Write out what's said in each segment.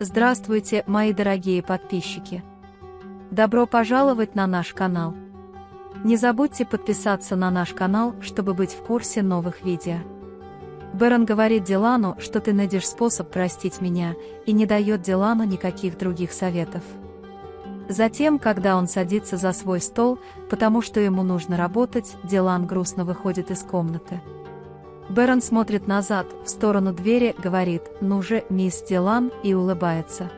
Здравствуйте, мои дорогие подписчики! Добро пожаловать на наш канал! Не забудьте подписаться на наш канал, чтобы быть в курсе новых видео. Бэрон говорит Дилану, что ты найдешь способ простить меня, и не дает Дилану никаких других советов. Затем, когда он садится за свой стол, потому что ему нужно работать, Дилан грустно выходит из комнаты. Бэрон смотрит назад, в сторону двери, говорит: «Ну же, мисс Дилан», и улыбается.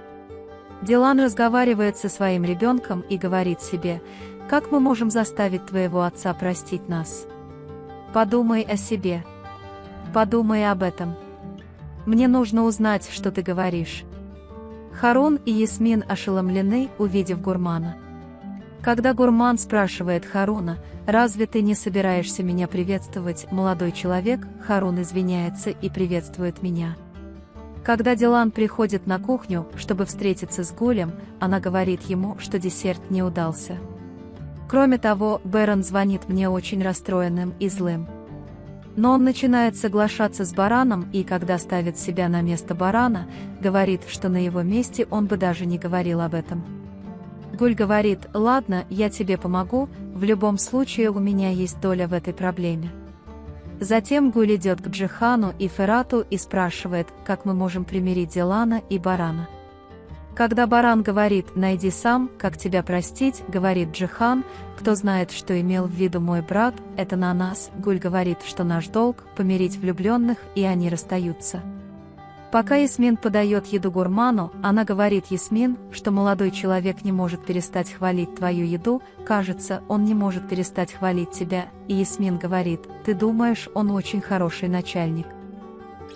Дилан разговаривает со своим ребенком и говорит себе: «Как мы можем заставить твоего отца простить нас? Подумай о себе. Подумай об этом. Мне нужно узнать, что ты говоришь». Харун и Ясмин ошеломлены, увидев гурмана. Когда гурман спрашивает Харуна: «Разве ты не собираешься меня приветствовать, молодой человек?», Харун извиняется и приветствует меня. Когда Дилан приходит на кухню, чтобы встретиться с Гулем, она говорит ему, что десерт не удался. Кроме того, Бэрон звонит мне очень расстроенным и злым. Но он начинает соглашаться с Бараном, и когда ставит себя на место Барана, говорит, что на его месте он бы даже не говорил об этом. Гуль говорит: «Ладно, я тебе помогу, в любом случае у меня есть доля в этой проблеме». Затем Гуль идет к Джихану и Ферату и спрашивает, как мы можем примирить Дилана и Барана. Когда Баран говорит: «Найди сам, как тебя простить», говорит Джихан: «Кто знает, что имел в виду мой брат, это на нас». Гуль говорит, что наш долг – помирить влюбленных, и они расстаются. Пока Ясмин подает еду гурману, она говорит Ясмин, что молодой человек не может перестать хвалить твою еду, кажется, он не может перестать хвалить тебя, и Ясмин говорит: «Ты думаешь, он очень хороший начальник».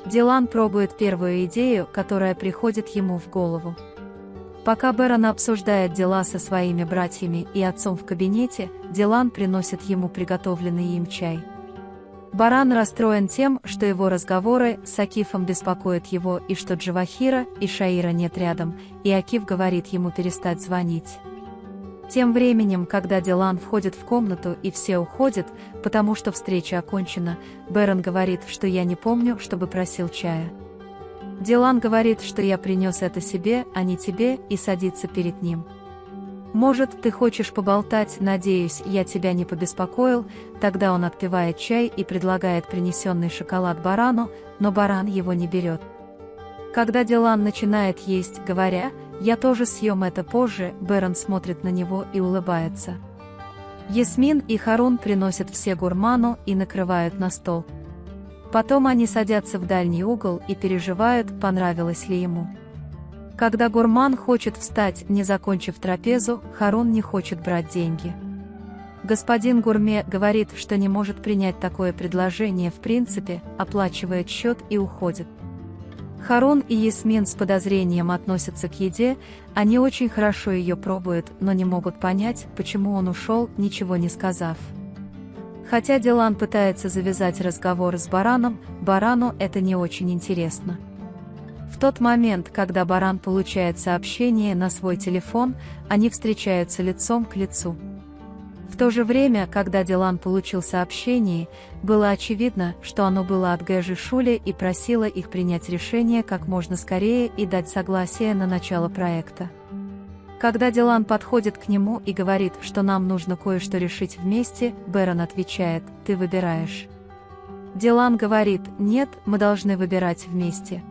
Дилан пробует первую идею, которая приходит ему в голову. Пока Бэрон обсуждает дела со своими братьями и отцом в кабинете, Дилан приносит ему приготовленный им чай. Баран расстроен тем, что его разговоры с Акифом беспокоят его и что Джавахира и Шаира нет рядом, и Акиф говорит ему перестать звонить. Тем временем, когда Дилан входит в комнату и все уходят, потому что встреча окончена, Бэрон говорит, что я не помню, чтобы просил чая. Дилан говорит, что я принес это себе, а не тебе, и садится перед ним. «Может, ты хочешь поболтать, надеюсь, я тебя не побеспокоил?» Тогда он отпивает чай и предлагает принесенный шоколад Барану, но Баран его не берет. Когда Дилан начинает есть, говоря: «Я тоже съем это позже», Бэрон смотрит на него и улыбается. Ясмин и Харун приносят все гурману и накрывают на стол. Потом они садятся в дальний угол и переживают, понравилось ли ему. Когда гурман хочет встать, не закончив трапезу, Харун не хочет брать деньги. Господин Гурме говорит, что не может принять такое предложение в принципе, оплачивает счет и уходит. Харун и Ясмин с подозрением относятся к еде, они очень хорошо ее пробуют, но не могут понять, почему он ушел, ничего не сказав. Хотя Дилан пытается завязать разговор с Бараном, Барану это не очень интересно. В тот момент, когда Баран получает сообщение на свой телефон, они встречаются лицом к лицу. В то же время, когда Дилан получил сообщение, было очевидно, что оно было от Гэжи Шули и просило их принять решение как можно скорее и дать согласие на начало проекта. Когда Дилан подходит к нему и говорит, что нам нужно кое-что решить вместе, Бэрон отвечает: «Ты выбираешь». Дилан говорит: «Нет, мы должны выбирать вместе».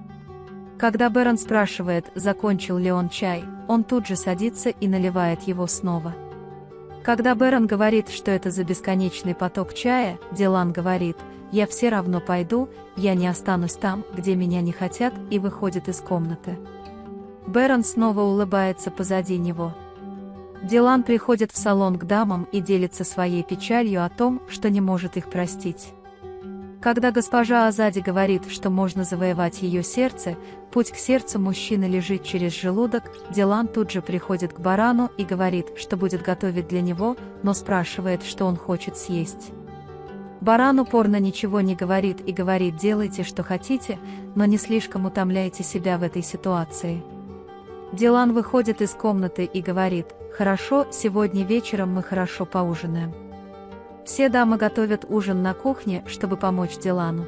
Когда Бэрон спрашивает, закончил ли он чай, он тут же садится и наливает его снова. Когда Бэрон говорит, что это за бесконечный поток чая, Дилан говорит: «Я все равно пойду, я не останусь там, где меня не хотят», и выходит из комнаты. Бэрон снова улыбается позади него. Дилан приходит в салон к дамам и делится своей печалью о том, что не может их простить. Когда госпожа Азади говорит, что можно завоевать ее сердце, путь к сердцу мужчины лежит через желудок, Дилан тут же приходит к Барану и говорит, что будет готовить для него, но спрашивает, что он хочет съесть. Баран упорно ничего не говорит и говорит: «Делайте, что хотите, но не слишком утомляйте себя в этой ситуации». Дилан выходит из комнаты и говорит: «Хорошо, сегодня вечером мы хорошо поужинаем». Все дамы готовят ужин на кухне, чтобы помочь Дилану.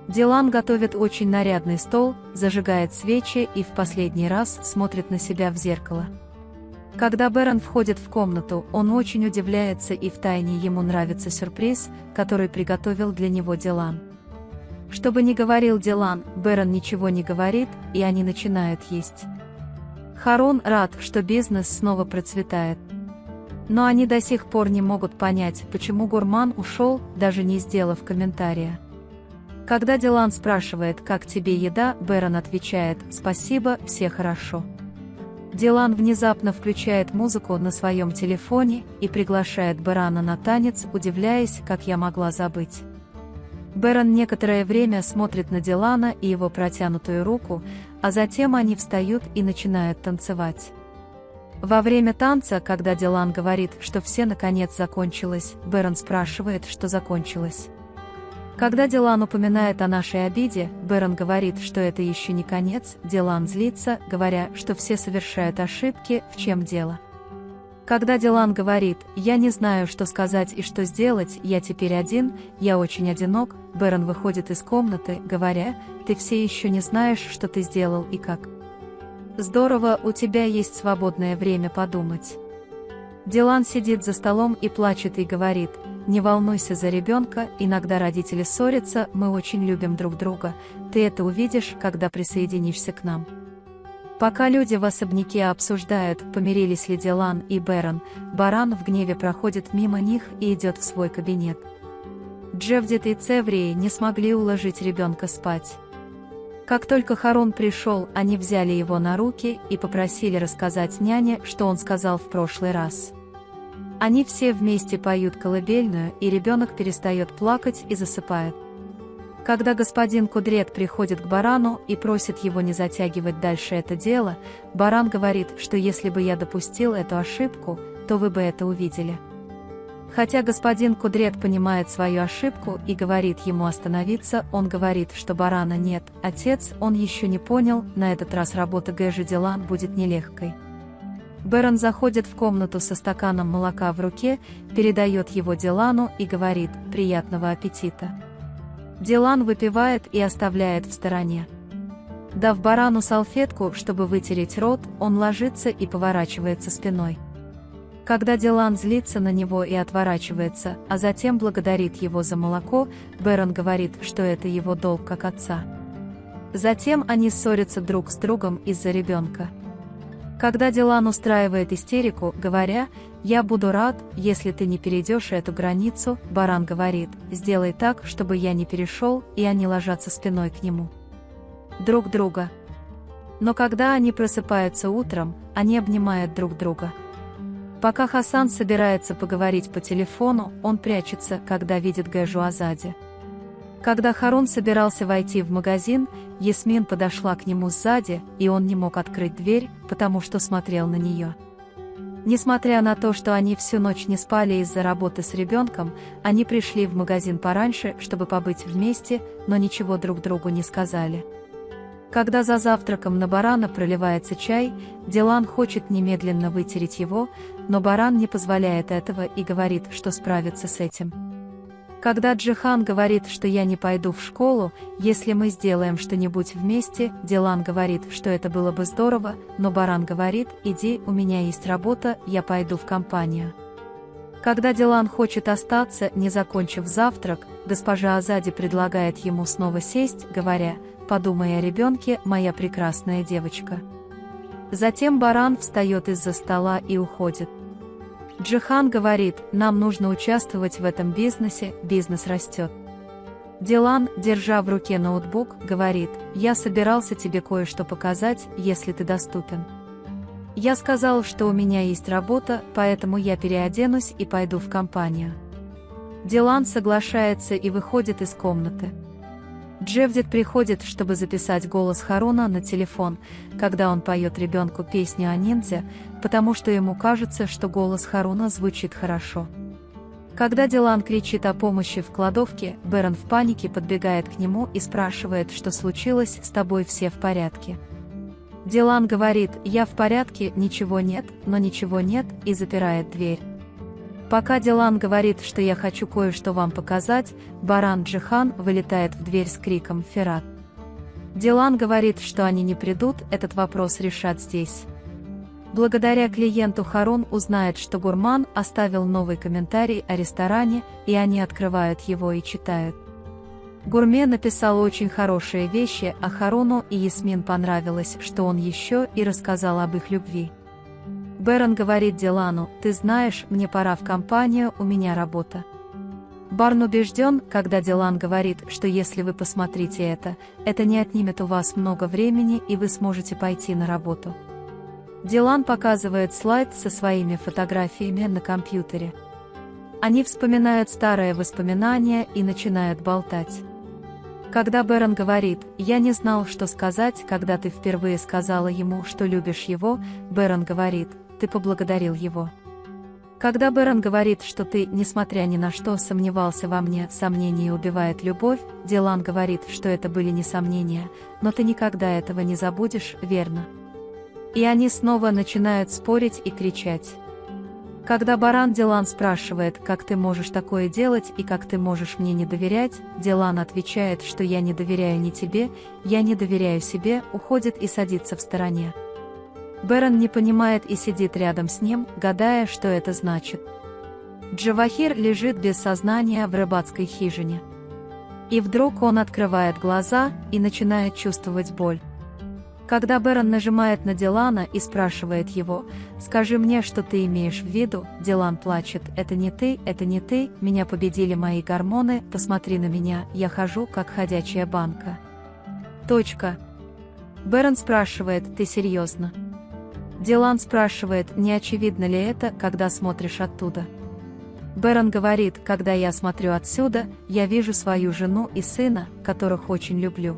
Дилан готовит очень нарядный стол, зажигает свечи и в последний раз смотрит на себя в зеркало. Когда Бэрон входит в комнату, он очень удивляется и втайне ему нравится сюрприз, который приготовил для него Дилан. Что бы ни говорил Дилан, Бэрон ничего не говорит, и они начинают есть. Харун рад, что бизнес снова процветает. Но они до сих пор не могут понять, почему гурман ушел, даже не сделав комментария. Когда Дилан спрашивает, как тебе еда, Бэрон отвечает: спасибо, все хорошо. Дилан внезапно включает музыку на своем телефоне и приглашает Бэрона на танец, удивляясь, как я могла забыть. Бэрон некоторое время смотрит на Дилана и его протянутую руку, а затем они встают и начинают танцевать. Во время танца, когда Дилан говорит, что все наконец закончилось, Бэрон спрашивает, что закончилось. Когда Дилан упоминает о нашей обиде, Бэрон говорит, что это еще не конец, Дилан злится, говоря, что все совершают ошибки, в чем дело. Когда Дилан говорит: «Я не знаю, что сказать и что сделать, я теперь один, я очень одинок», Бэрон выходит из комнаты, говоря: «Ты все еще не знаешь, что ты сделал и как. Здорово, у тебя есть свободное время подумать». Дилан сидит за столом и плачет и говорит: «Не волнуйся за ребенка, иногда родители ссорятся, мы очень любим друг друга, ты это увидишь, когда присоединишься к нам». Пока люди в особняке обсуждают, помирились ли Дилан и Бэрон, Баран в гневе проходит мимо них и идет в свой кабинет. Джевдет и Цеврии не смогли уложить ребенка спать. Как только Харун пришел, они взяли его на руки и попросили рассказать няне, что он сказал в прошлый раз. Они все вместе поют колыбельную, и ребенок перестает плакать и засыпает. Когда господин Кудрет приходит к Барану и просит его не затягивать дальше это дело, Баран говорит, что если бы я допустил эту ошибку, то вы бы это увидели. Хотя господин Кудрет понимает свою ошибку и говорит ему остановиться, он говорит, что Барана нет, отец, он еще не понял, на этот раз работа Гэжи Дилан будет нелегкой. Бэрон заходит в комнату со стаканом молока в руке, передает его Дилану и говорит: «Приятного аппетита». Дилан выпивает и оставляет в стороне. Дав Барану салфетку, чтобы вытереть рот, он ложится и поворачивается спиной. Когда Дилан злится на него и отворачивается, а затем благодарит его за молоко, Бэрон говорит, что это его долг как отца. Затем они ссорятся друг с другом из-за ребенка. Когда Дилан устраивает истерику, говоря: «Я буду рад, если ты не перейдешь эту границу», Баран говорит: «Сделай так, чтобы я не перешел», и они ложатся спиной к нему. Друг друга. Но когда они просыпаются утром, они обнимают друг друга. Пока Хасан собирается поговорить по телефону, он прячется, когда видит Гэжу Азади. Когда Харун собирался войти в магазин, Ясмин подошла к нему сзади, и он не мог открыть дверь, потому что смотрел на нее. Несмотря на то, что они всю ночь не спали из-за работы с ребенком, они пришли в магазин пораньше, чтобы побыть вместе, но ничего друг другу не сказали. Когда за завтраком на Барана проливается чай, Дилан хочет немедленно вытереть его, но Баран не позволяет этого и говорит, что справится с этим. Когда Джихан говорит, что я не пойду в школу, если мы сделаем что-нибудь вместе, Дилан говорит, что это было бы здорово, но Баран говорит: иди, у меня есть работа, я пойду в компанию. Когда Дилан хочет остаться, не закончив завтрак, госпожа Азади предлагает ему снова сесть, говоря: подумай о ребенке, моя прекрасная девочка. Затем Баран встает из-за стола и уходит. Джихан говорит: нам нужно участвовать в этом бизнесе, бизнес растет. Дилан, держа в руке ноутбук, говорит: я собирался тебе кое-что показать, если ты доступен. Я сказал, что у меня есть работа, поэтому я переоденусь и пойду в компанию. Дилан соглашается и выходит из комнаты. Джевдет приходит, чтобы записать голос Харуна на телефон, когда он поет ребенку песню о ниндзя, потому что ему кажется, что голос Харуна звучит хорошо. Когда Дилан кричит о помощи в кладовке, Бэрон в панике подбегает к нему и спрашивает, что случилось, с тобой все в порядке. Дилан говорит: я в порядке, ничего нет, но ничего нет, и запирает дверь. Пока Дилан говорит, что я хочу кое-что вам показать, Баран Джихан вылетает в дверь с криком «Ферат!». Дилан говорит, что они не придут этот вопрос решать здесь. Благодаря клиенту Харун узнает, что Гурман оставил новый комментарий о ресторане, и они открывают его и читают. Гурме написал очень хорошие вещи, а Харуну и Ясмин понравилось, что он еще и рассказал об их любви. Берен говорит Дилану: «Ты знаешь, мне пора в компанию, у меня работа». Барн убежден, когда Дилан говорит, что если вы посмотрите это не отнимет у вас много времени и вы сможете пойти на работу. Дилан показывает слайд со своими фотографиями на компьютере. Они вспоминают старые воспоминания и начинают болтать. Когда Берен говорит: «Я не знал, что сказать, когда ты впервые сказала ему, что любишь его», Берен говорит: «Ты поблагодарил его». Когда Берен говорит, что ты, несмотря ни на что, сомневался во мне, сомнение убивает любовь, Дилан говорит, что это были не сомнения, но ты никогда этого не забудешь, верно? И они снова начинают спорить и кричать. Когда Баран Дилан спрашивает: «Как ты можешь такое делать и как ты можешь мне не доверять?», Дилан отвечает, что «Я не доверяю ни тебе, я не доверяю себе», уходит и садится в стороне. Берен не понимает и сидит рядом с ним, гадая, что это значит. Джавахир лежит без сознания в рыбацкой хижине. И вдруг он открывает глаза и начинает чувствовать боль. Когда Берен нажимает на Дилана и спрашивает его: «Скажи мне, что ты имеешь в виду», Дилан плачет: это не ты, меня победили мои гормоны, посмотри на меня, я хожу как ходячая банка». Берен спрашивает: «Ты серьезно?» Дилан спрашивает: «Не очевидно ли это, когда смотришь оттуда?» Берен говорит: «Когда я смотрю отсюда, я вижу свою жену и сына, которых очень люблю.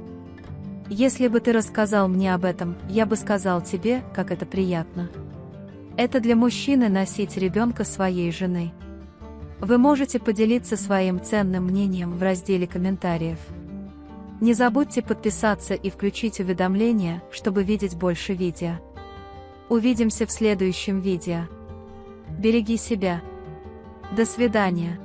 Если бы ты рассказал мне об этом, я бы сказал тебе, как это приятно. Это для мужчины носить ребенка своей жены». Вы можете поделиться своим ценным мнением в разделе комментариев. Не забудьте подписаться и включить уведомления, чтобы видеть больше видео. Увидимся в следующем видео. Береги себя. До свидания.